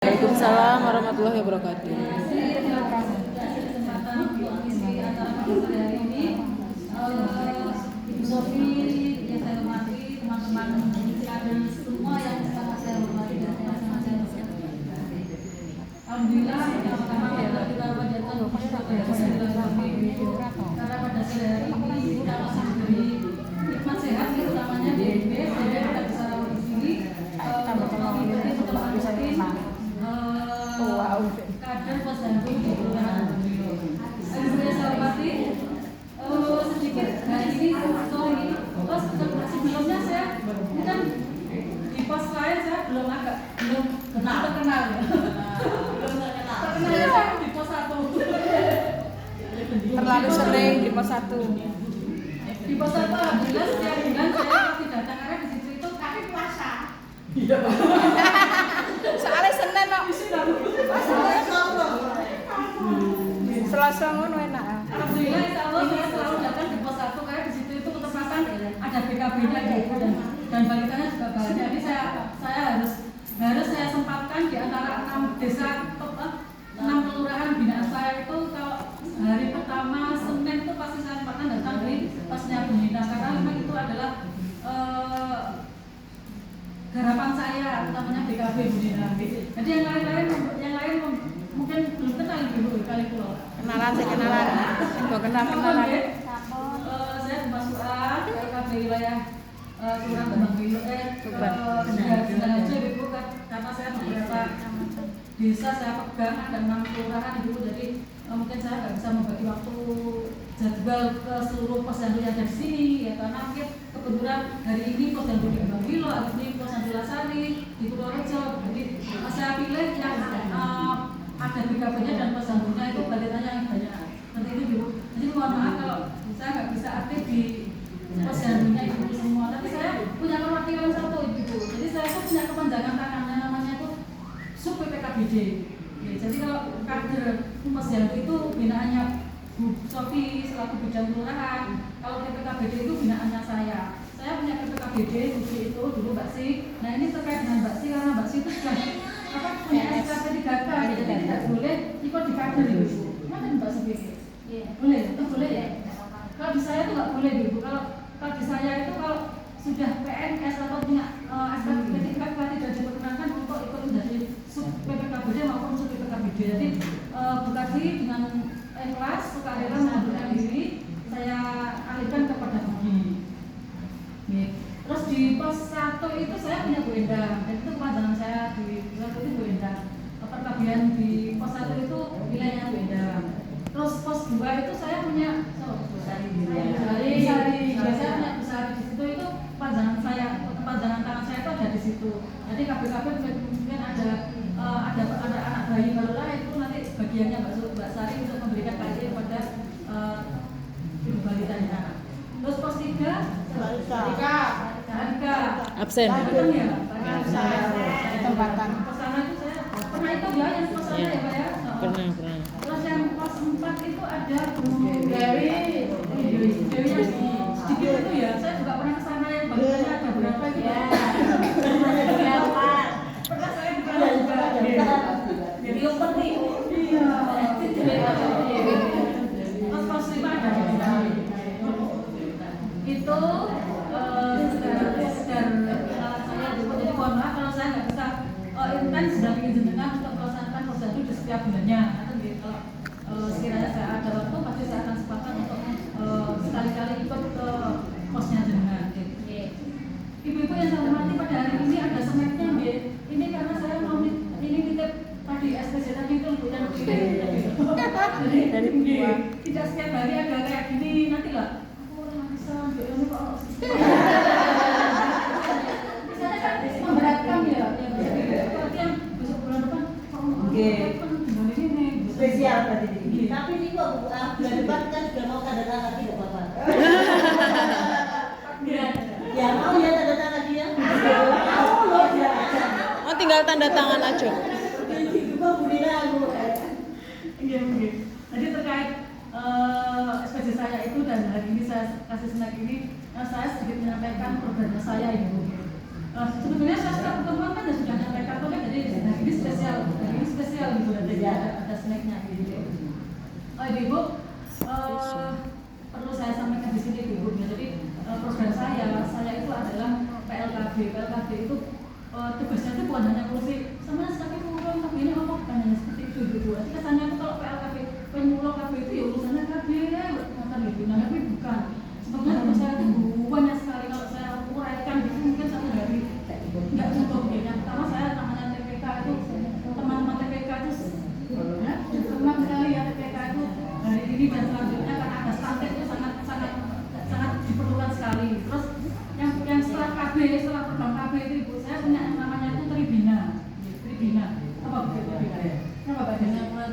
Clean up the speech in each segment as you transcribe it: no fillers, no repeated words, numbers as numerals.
Waalaikumsalam warahmatullahi wabarakatuh. Ibu Sofi yang saya hormati, teman-teman kader semua yang sangat saya hormati dan sangat saya hormati. Alhamdulillah, pertama-tama kita panjatkan karena pada sore hari ini kita masih diberi hikmat sehat, utamanya DNB. Saya tidak bisa di sini mengikuti pertemuan kader Posyandu di Kelurahan Bambilo. Saya hormati sedikit hari ini sorry, terus sebelumnya saya ini kan di pos lain saya belum terkenal ya. Terkenal di pos 1. Terlalu sering di pos 1. Di pos 1 alhamdulillah setiap bulan saya pasti datang karena di situ itu kami puasa. Iya. Soalnya Senin kok. Selasa ngono enak. Alhamdulillah insyaallah saya selalu datang di pos 1 karena di situ itu ketepatan ada BKB-nya gitu dan balikannya juga banyak. Jadi saya harus saya sempatkan di antara 6 desa 6 kelurahan binaan saya itu kalau hari pertama Senin itu pasti saya sempatkan datang di posnya Bu Nina karena memang itu adalah garapan saya utamanya BKB Bu Nina. Jadi yang lain mungkin belum kenal Ibu kali pulau. Kenalan. Enggak kenalan. Saya Masukan BKB wilayah Kelurahan Bambilo Kendal Ibu karena saya beberapa desa saya pegang ada 6 kelurahan Ibu, jadi mungkin saya nggak bisa membagi waktu jadwal ke seluruh posyandu yang ada di sini ya karena mungkin kebetulan hari ini posyandu di Bambilo, hari ini posyandu Lasari di Purworejo, jadi saya pilih yang ada BKB-nya dan posyandunya itu balikannya yang banyak seperti itu Ibu. Jadi mohon maaf kalau saya nggak bisa aktif di posyandunya Ibu semua, tapi saya punya perwakilan satu Ibu. Jadi saya tuh punya kepanjangan tangannya namanya itu Sub PPKBD. Ya, jadi kalau kader posyandu itu binaannya Bu Sofi selaku bidang kelurahan, kalau PPKBD itu binaannya saya. Saya punya PPKBD itu dulu Mbak Si. Nah ini terkait dengan Mbak Si karena Mbak Si itu sudah punya SKP 3K, jadi tidak boleh ikut di kader Ibu. Mana Mbak Si? Boleh, itu boleh ya. Kalau di saya itu nggak boleh Ibu. Kalau di saya itu kalau sudah PNS atau punya SKP 3K tidak diperkenankan untuk ikut menjadi sub PPKBD maupun sub PPKBD. Jadi Bu Kadi dengan ikhlas sukarela mengundurkan diri, saya alihkan kepada Budi. Terus di pos 1 itu saya punya Bu Endang, dan itu kepanjangan saya di pos 1 itu Bu Endang. Perkabian di pos 1 itu wilayahnya Bu Endang. Terus pos 2 itu saya punya Bu Sari. Saya punya Bu Sari di situ itu kepanjangan tangan saya itu ada di situ. Jadi KBKB mungkin ada anak bayi baru lah itu nanti bagiannya Mbak Sari untuk memberikan kajian kepada ibu balitanya. Terus pos 3 Harga Absen. Tempatan. Kesana itu saya pernah itu ya yang kesana ya Pak ya. Pernah. Terus yang pos 4 itu ada Bu Dewi yang sedikit itu ya. Saya juga pernah kesana yang balitanya ada berapa itu ya. Pernah saya juga. Jadi yang penting. Iya. Terus pos 5 ada itu sekedar kenalan saya Ibu. Jadi mohon maaf kalau saya nggak bisa intens sudah ingin jenengan untuk melaksanakan posyandu di setiap bulannya. Nanti kalau sekiranya saya ada waktu pasti saya akan sempatkan untuk sekali-kali ikut ke posnya jenengan. Ibu-ibu yang saya hormati, pada hari ini ada semetnya Mbak. Ini karena saya mau ini nitip tadi SPC tadi itu Bu yang dari tidak setiap hari ada kayak gini nanti lah. Ini kok misalnya kan memberatkan ya yang besok bulan depan ini spesial berarti ini. Tapi ini kok bulan depan kan sudah mau tanda tangan tidak apa-apa. Ya mau ya tanda tangan dia. Mau loh ya. Oh, tinggal tanda tangan aja. Ini juga Bu Nina aku. Iya. Jadi terkait SPC saya itu dan hari ini saya kasih snack ini, saya sedikit menyampaikan programnya saya Ibu. Sebetulnya saya setelah pertemuan kan sudah menyampaikan, jadi ini spesial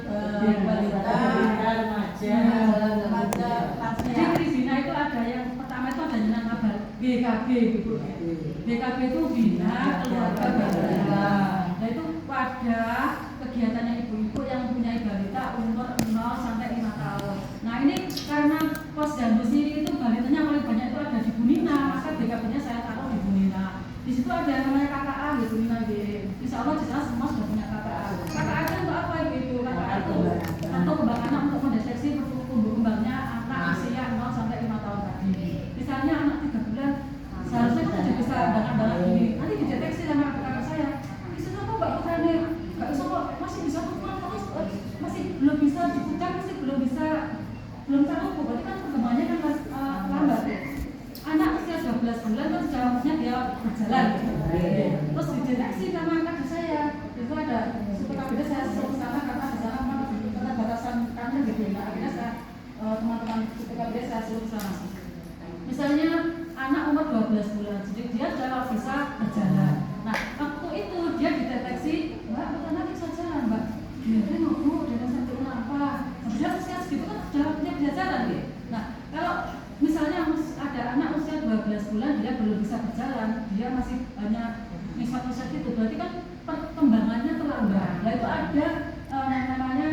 balita, remaja, Jadi di Bina itu ada yang pertama itu ada nama BKB gitu. BKB itu Bina Keluarga Balita. Nah itu wadah kegiatannya ibu-ibu yang mempunyai balita umur 0 sampai 5 tahun. Nah ini karena Posyandu sini itu balitanya paling banyak itu ada di Bunina, maka BKB-nya saya taruh di Bunina. Di situ ada yang namanya KKA di Bunina di. Insya Allah jelas semua sudah punya KKA. KKA itu untuk apa ibu? KKA itu atau kembang anak untuk mendeteksi tumbuh kembangnya anak usia 0 sampai 5 tahun tadi. Misalnya anak 3 bulan, seharusnya kan sudah bisa darah ini. Nanti dideteksi sama kakak saya. Bisa kok Mbak Putrane, nggak bisa kok, masih bisa tumbuh terus, masih belum bisa diputar, masih belum bisa tumbuh. Berarti kan perkembangannya kan lambat. Anak usia 12 bulan kan seharusnya dia berjalan. Terus dideteksi sama kakak saya. Itu ada super kabinda saya suruh ke sana karena di sana memang keterbatasan kantor gitu. Nah akhirnya saya teman-teman super kabinda saya suruh ke sana. Misalnya anak umur 12 bulan, jadi dia sudah bisa berjalan. Nah waktu itu dia dideteksi, Mbak bukan lagi bisa jalan Mbak. Dia nunggu dengan sampai apa? Dia usia segitu kan sudah bisa jalan ya. Nah kalau misalnya ada anak usia 12 bulan dia belum bisa berjalan, dia masih banyak misal-misal itu, berarti kan perkembangannya terlambat. Nah itu ada namanya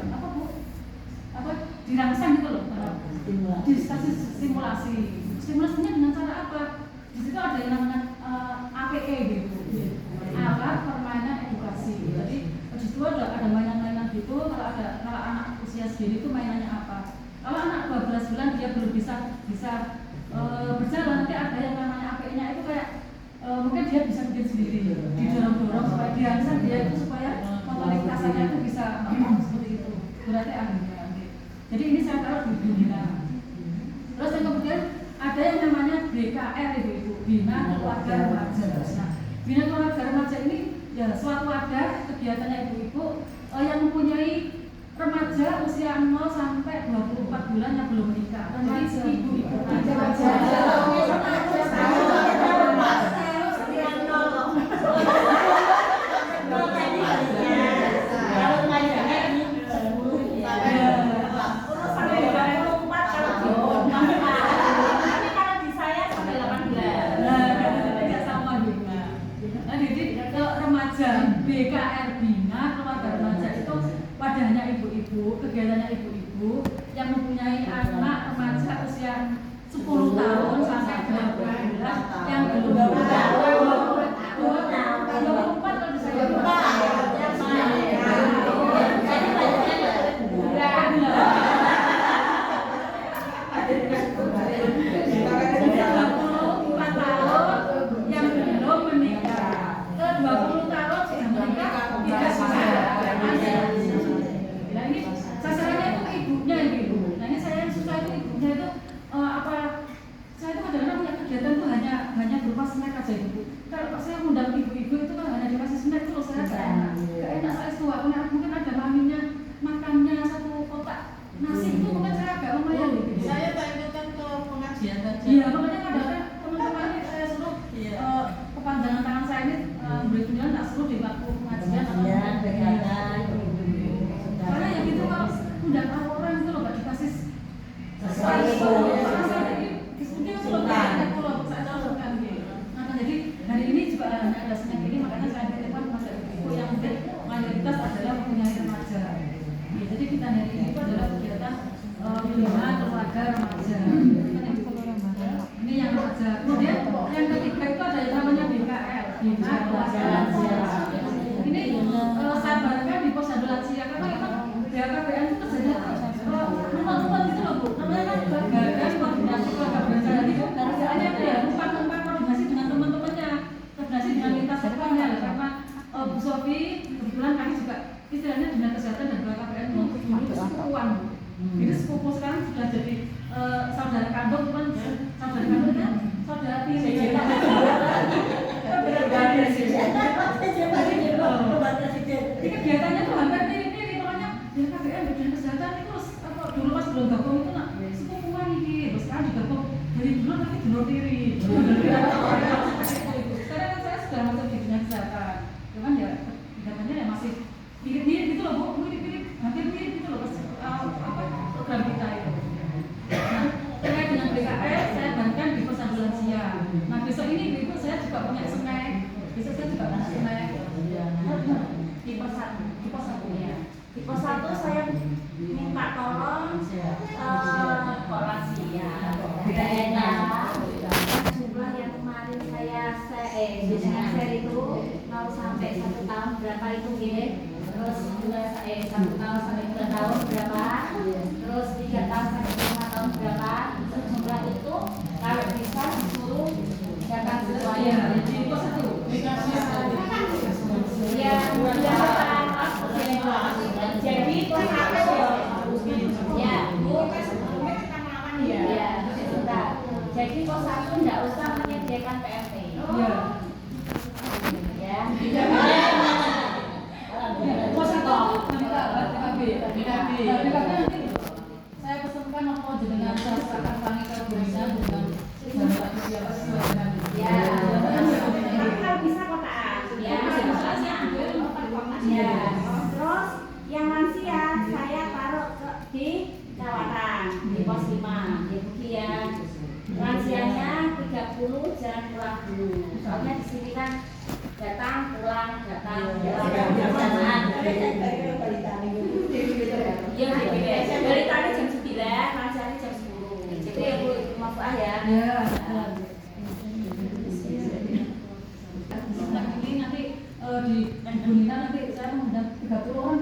apa bu? Apa dirangsang gitu loh, dikasih stimulasi. Stimulasinya dengan cara apa? Di situ ada yang namanya APE gitu, alat permainan edukasi. Jadi di situ ada mainan-mainan gitu. Kalau anak usia segini itu mainannya apa? Kalau anak 12 bulan dia belum bisa berjalan, nanti ada yang namanya APE-nya itu kayak mungkin dia bisa bikin sendiri, didorong-dorong supaya dirangsang dia itu supaya motorik kasarnya itu bisa seperti itu. Berarti akhirnya. Jadi ini saya taruh di Bina. Terus yang kemudian ada yang namanya BKR ibu-ibu, Bina Keluarga Remaja. Nah, Bina Keluarga Remaja ini ya suatu wadah kegiatannya ibu-ibu yang mempunyai remaja usia 0 sampai 24 bulan yang belum menikah. Jadi ibu-ibu BKR Bina Keluarga Remaja itu wadahnya ibu-ibu, kegiatannya ibu-ibu yang mempunyai anak remaja usia 10 tahun sampai 20 bulan yang belum menikah. 24 kalau saya kalau saya undang ibu-ibu itu kan hanya dikasih snack terus saya gak enak saya tua karena mungkin ada maminya makannya satu kotak nasi itu mungkin saya agak lumayan gitu. Saya tak ikutkan ke pengajian saja. Iya makanya kadang-kadang teman-teman ini saya suruh kepanjangan tangan saya ini beri tunjangan tak suruh di waktu pengajian atau karena ya gitu kalau undang orang itu loh gak dikasih sesuatu diskusi itu loh kalau saya contohkan gitu. Jadi hari ini juga ada snack ini, makanya saya titipkan kepada ibu yang mungkin mayoritas adalah mempunyai remaja. Ya, jadi kita hari ini itu adalah kegiatan Bina Keluarga Remaja. Ini yang remaja. Kemudian yang ketiga itu ada yang namanya BKL, Bina Keluarga Lansia. Ini saya barukan di Posyandu Lansia karena memang BKBN itu kerjanya rumah-rumah gitu loh bu. Namanya kan badan koordinasi keluarga berencana itu kerjaannya itu ya rumah-rumah koordinasi dengan teman-temannya, koordinasi dengan lintas sekolahnya. Karena Bu Sofi kebetulan kami juga istilahnya dinas kesehatan dan BKBN dulu sepupuan. Jadi sepupu sekarang sudah jadi saudara kandung, cuman saudara kandungnya saudara tiri. Jadi kegiatannya tuh hampir mirip-mirip, makanya BKBN dinas kesehatan itu dulu pas belum gabung itu nak sepupuan ini, terus sekarang digabung dari dulu tapi dulu tiri. Sekarang kan saya sudah masuk di dinas kesehatan, cuman ya kegiatannya ya masih mirip-mirip gitu loh bu. Tipe 1. Ya. Tipe 1 saya minta tolong kok lansia, tidak enak. Jumlah yang kemarin saya dengan share itu mau sampai 1 tahun berapa itu gini, terus juga 1 tahun sampai 2 tahun berapa, terus 3 tahun sampai 5 tahun berapa, terus jumlah itu kalau bisa disuruh datang sesuai. Tipe 1 dikasih Ya, jadi pos 1 ya, Bu. Ya, sebentar. Jadi pos 1 tidak usah menyediakan PMP. ya. Ya. Pos 1 minta BKB. nanti saya pesankan apa jenengan rasakan tangi kerbusnya dengan jambatan siapa sesuai dengan Ya. Tapi kalau bisa kotaan. Ya. Ya. Terus yang lansia saya taruh di Cawatan di pos 5. Jadi ya lansianya 30 jangan pulang dulu. Soalnya di sini kan datang pulang. Iya, dari tadi jam 9, lansianya jam 10. Jadi ya Bu, maaf ya. Ya. Nah, ini nanti di Bunina nanti saya mengundang 30 orang